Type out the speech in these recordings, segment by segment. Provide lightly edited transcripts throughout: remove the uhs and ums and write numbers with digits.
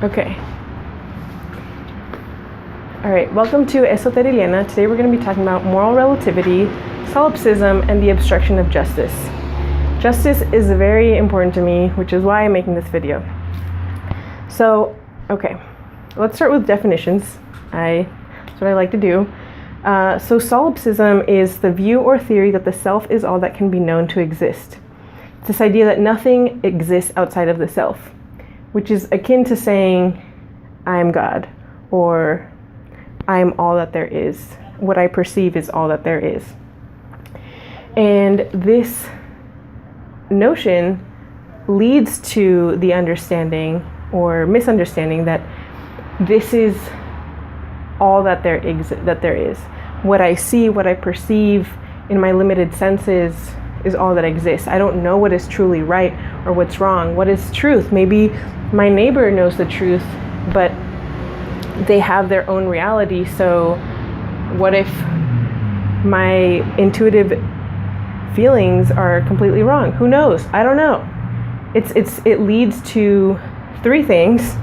Okay. All right, welcome to Esoteriliana. Today we're going to be talking about moral relativity, solipsism, and the obstruction of justice. Justice is very important to me, which is why I'm making this video. So, okay, let's start with definitions. That's what I like to do. So solipsism is the view or theory that the self is all that can be known to exist. It's this idea that nothing exists outside of the self, which is akin to saying, I am God, or I am all that there is. What I perceive is all that there is. And this notion leads to the understanding or misunderstanding that this is all that there is. What I see, what I perceive in my limited senses is all that exists. I don't know what is truly right or what's wrong. What is truth? Maybe my neighbor knows the truth, but they have their own reality. So what if my intuitive feelings are completely wrong? Who knows? I don't know. It leads to three things.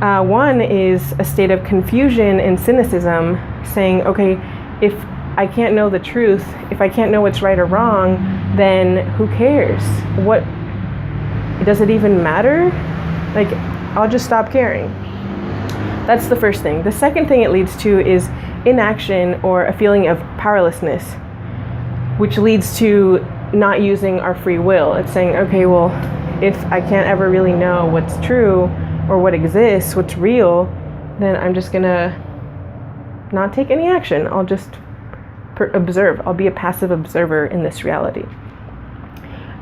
One is a state of confusion and cynicism, saying, okay, if I can't know the truth, if I can't know what's right or wrong, then who cares? What, does it even matter? Like, I'll just stop caring. That's the first thing. The second thing it leads to is inaction or a feeling of powerlessness, which leads to not using our free will. It's saying, okay, well, if I can't ever really know what's true or what exists, what's real, then I'm just gonna not take any action. I'll just observe. I'll be a passive observer in this reality.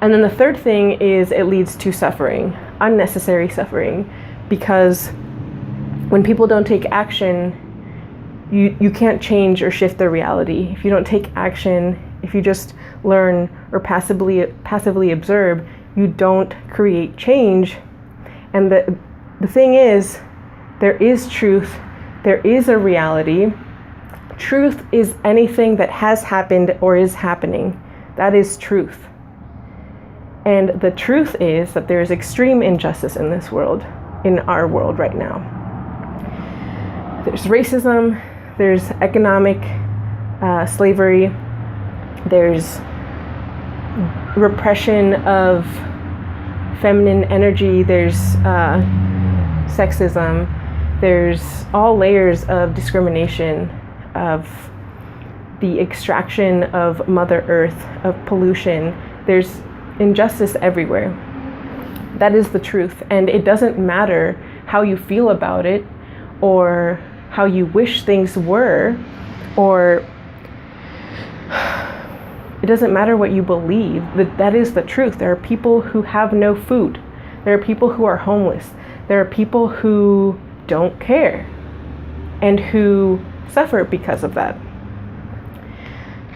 And then the third thing is it leads to suffering, unnecessary suffering, because when people don't take action, you can't change or shift their reality. If you don't take action, if you just learn or passively observe, you don't create change. And the thing is, there is truth, there is a reality. Truth is anything that has happened or is happening. That is truth. And the truth is that there is extreme injustice in this world, in our world right now. There's racism, there's economic slavery, there's repression of feminine energy, there's sexism, there's all layers of discrimination, of the extraction of Mother Earth, of pollution. There's injustice everywhere. That is the truth. And it doesn't matter how you feel about it or how you wish things were, or it doesn't matter what you believe. That is the truth. There are people who have no food. There are people who are homeless. There are people who don't care and who suffer because of that.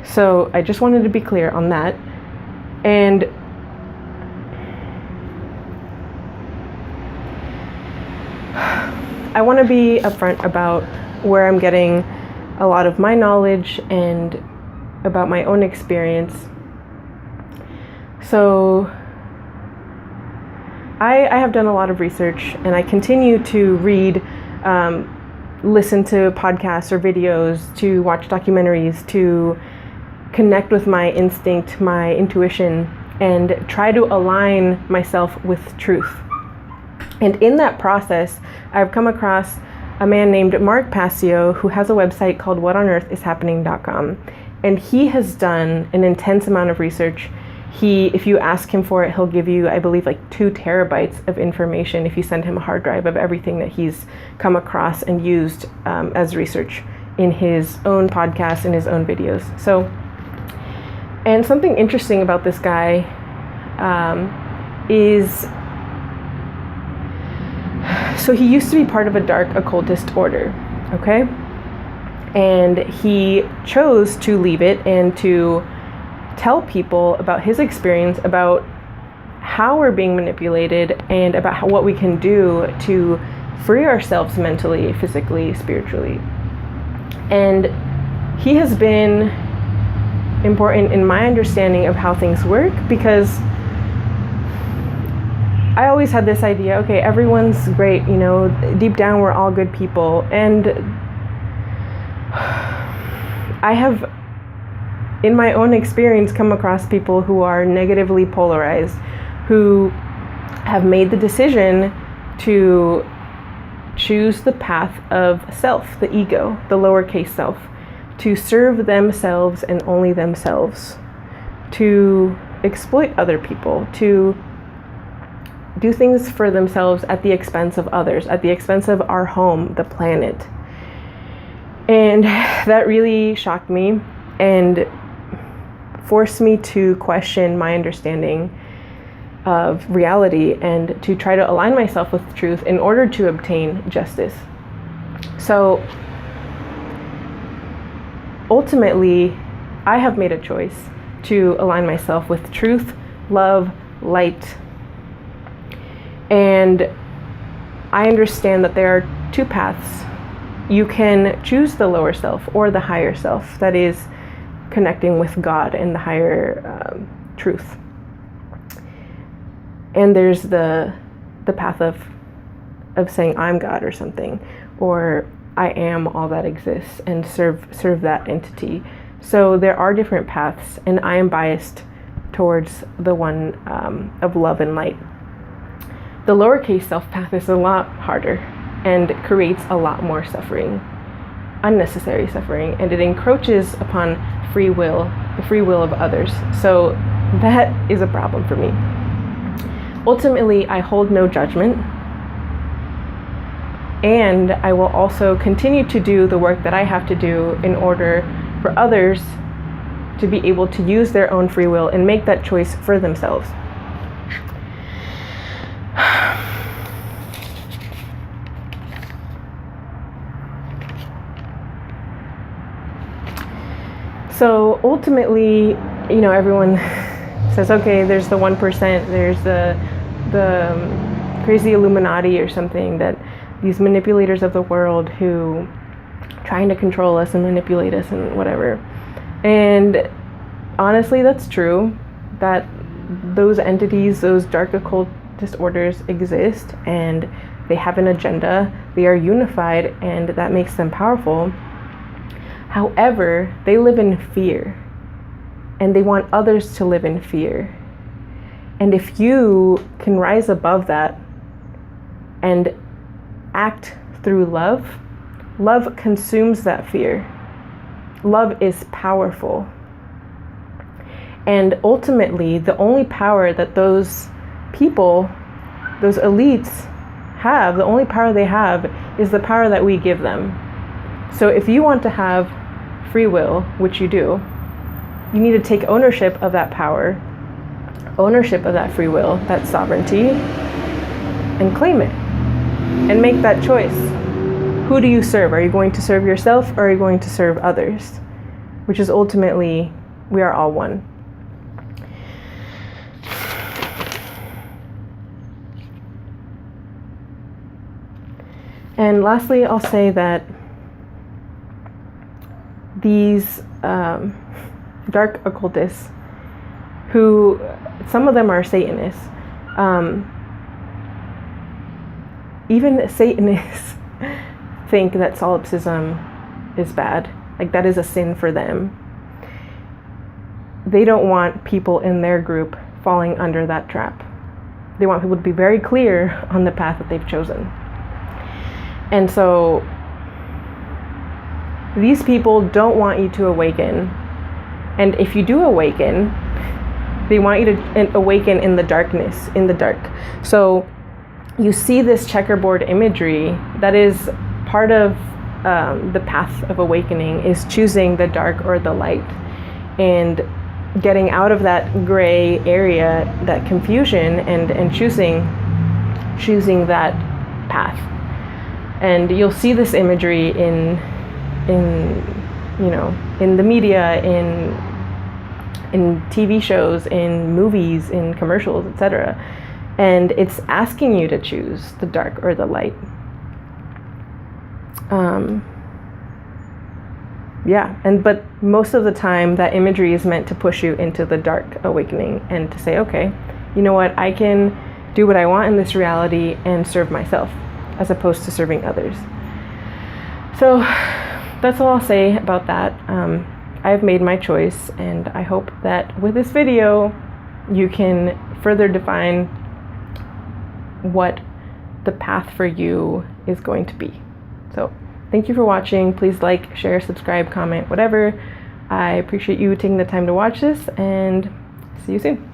So I just wanted to be clear on that. And I want to be upfront about where I'm getting a lot of my knowledge and about my own experience. So I have done a lot of research, and I continue to read, listen to podcasts or videos, to watch documentaries, to connect with my instinct, my intuition, and try to align myself with truth. And in that process, I've come across a man named Mark Passio, who has a website called whatonearthishappening.com. And he has done an intense amount of research. If you ask him for it, he'll give you, I believe, like 2 terabytes of information if you send him a hard drive of everything that he's come across and used as research in his own podcast and his own videos. And something interesting about this guy is, so he used to be part of a dark occultist order, okay? And he chose to leave it and to tell people about his experience, about how we're being manipulated, and about what we can do to free ourselves mentally, physically, spiritually. And he has been important in my understanding of how things work, because I always had this idea, okay, everyone's great, you know, deep down we're all good people. And I have, in my own experience, come across people who are negatively polarized, who have made the decision to choose the path of self, the ego, the lowercase self, to serve themselves and only themselves, to exploit other people, to do things for themselves at the expense of others, at the expense of our home, the planet. And that really shocked me and forced me to question my understanding of reality and to try to align myself with truth in order to obtain justice. So ultimately, I have made a choice to align myself with truth, love, light. And I understand that there are two paths. You can choose the lower self or the higher self, that is connecting with God and the higher truth. And there's the path of saying I'm God or something, or I am all that exists, and serve that entity. So there are different paths, and I am biased towards the one of love and light. The lowercase self path is a lot harder and creates a lot more suffering, unnecessary suffering, and it encroaches upon free will, the free will of others. So that is a problem for me. Ultimately, I hold no judgment, and I will also continue to do the work that I have to do in order for others to be able to use their own free will and make that choice for themselves. So ultimately, you know, everyone says, okay, there's the 1%, there's the crazy Illuminati or something, that these manipulators of the world who trying to control us and manipulate us and whatever. And honestly, that's true, that those entities, those dark occultist orders exist, and they have an agenda, they are unified, and that makes them powerful. However, they live in fear, and they want others to live in fear. And if you can rise above that and act through love, love consumes that fear. Love is powerful. And ultimately, the only power that those people, those elites have, the only power they have is the power that we give them. So if you want to have free will, which you do, you need to take ownership of that power, ownership of that free will, that sovereignty, and claim it and make that choice. Who do you serve? Are you going to serve yourself, or are you going to serve others? Which is ultimately, we are all one. And lastly, I'll say that these dark occultists, who some of them are Satanists, even Satanists think that solipsism is bad, like that is a sin for them. They don't want people in their group falling under that trap. They want people to be very clear on the path that they've chosen. And so these people don't want you to awaken. And if you do awaken, they want you to awaken in the darkness, in the dark. So you see this checkerboard imagery that is part of the path of awakening, is choosing the dark or the light and getting out of that gray area, that confusion, and choosing that path. And you'll see this imagery in the media, in TV shows, in movies, in commercials, etc. And it's asking you to choose the dark or the light. But most of the time that imagery is meant to push you into the dark awakening and to say, okay, you know what, I can do what I want in this reality and serve myself as opposed to serving others. So that's all I'll say about that. I've made my choice, and I hope that with this video you can further define what the path for you is going to be. So thank you for watching. Please like, share, subscribe, comment, whatever. I appreciate you taking the time to watch this, and see you soon.